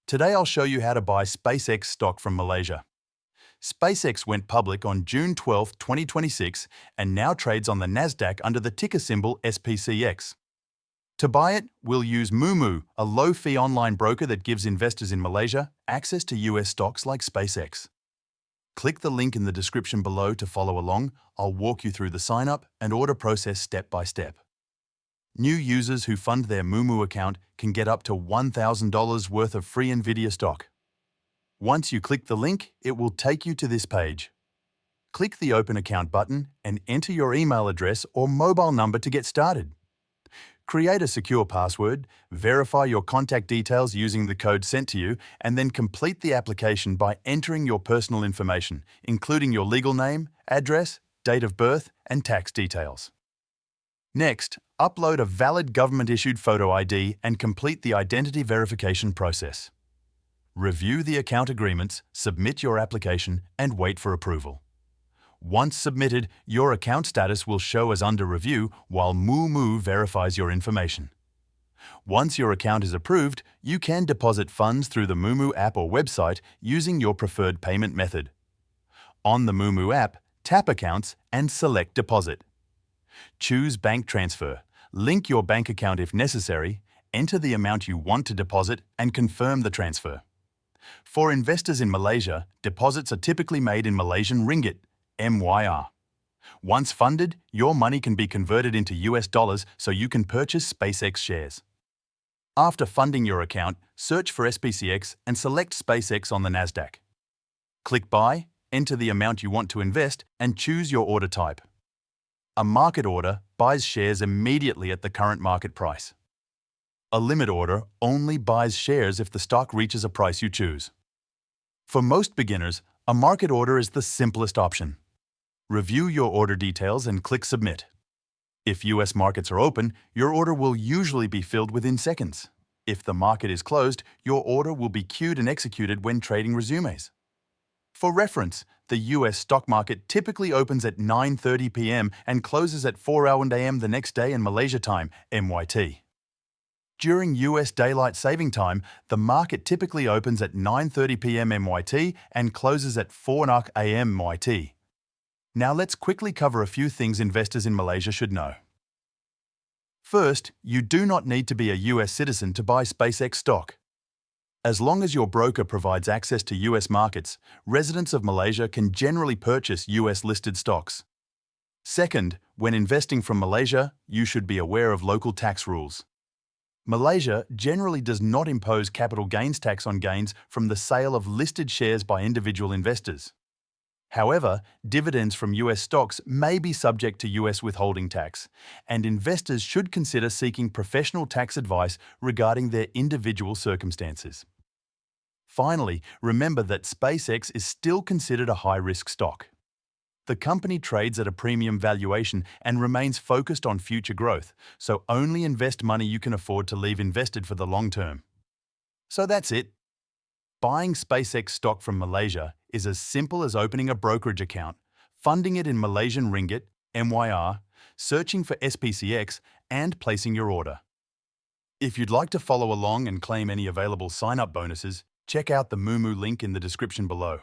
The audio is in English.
Today I'll show you how to buy SpaceX stock from Malaysia. SpaceX went public on June 12, 2026 and now trades on the Nasdaq under the ticker symbol SPCX. To buy it, we'll use Moomoo, a low-fee online broker that gives investors in Malaysia access to US stocks like SpaceX. Click the link in the description below to follow along. I'll walk you through the sign-up and order process step by step. New users who fund their Moomoo account can get up to $1,000 worth of free NVIDIA stock. Once you click the link, it will take you to this page. Click the Open Account button and enter your email address or mobile number to get started. Create a secure password, verify your contact details using the code sent to you, and then complete the application by entering your personal information, including your legal name, address, date of birth, and tax details. Next, upload a valid government-issued photo ID and complete the identity verification process. Review the account agreements, submit your application, and wait for approval. Once submitted, your account status will show as under review while Moomoo verifies your information. Once your account is approved, you can deposit funds through the Moomoo app or website using your preferred payment method. On the Moomoo app, tap Accounts and select Deposit. Choose Bank Transfer, link your bank account if necessary, enter the amount you want to deposit, and confirm the transfer. For investors in Malaysia, deposits are typically made in Malaysian ringgit, MYR. Once funded, your money can be converted into US dollars so you can purchase SpaceX shares. After funding your account, search for SPCX and select SpaceX on the Nasdaq. Click Buy, enter the amount you want to invest, and choose your order type. A market order buys shares immediately at the current market price. A limit order only buys shares if the stock reaches a price you choose. For most beginners, a market order is the simplest option. Review your order details and click Submit. If US markets are open, your order will usually be filled within seconds. If the market is closed, your order will be queued and executed when trading resumes. For reference, the US stock market typically opens at 9:30 p.m. and closes at 4 a.m. the next day in Malaysia time, MYT. During US daylight saving time, the market typically opens at 9:30 p.m. MYT and closes at 4 a.m. MYT. Now let's quickly cover a few things investors in Malaysia should know. First, you do not need to be a US citizen to buy SpaceX stock. As long as your broker provides access to US markets, residents of Malaysia can generally purchase US-listed stocks. Second, when investing from Malaysia, you should be aware of local tax rules. Malaysia generally does not impose capital gains tax on gains from the sale of listed shares by individual investors. However, dividends from US stocks may be subject to US withholding tax, and investors should consider seeking professional tax advice regarding their individual circumstances. Finally, remember that SpaceX is still considered a high-risk stock. The company trades at a premium valuation and remains focused on future growth, so only invest money you can afford to leave invested for the long term. So that's it. Buying SpaceX stock from Malaysia is as simple as opening a brokerage account, funding it in Malaysian ringgit, MYR, searching for SPCX, and placing your order. If you'd like to follow along and claim any available sign-up bonuses, check out the Moomoo link in the description below.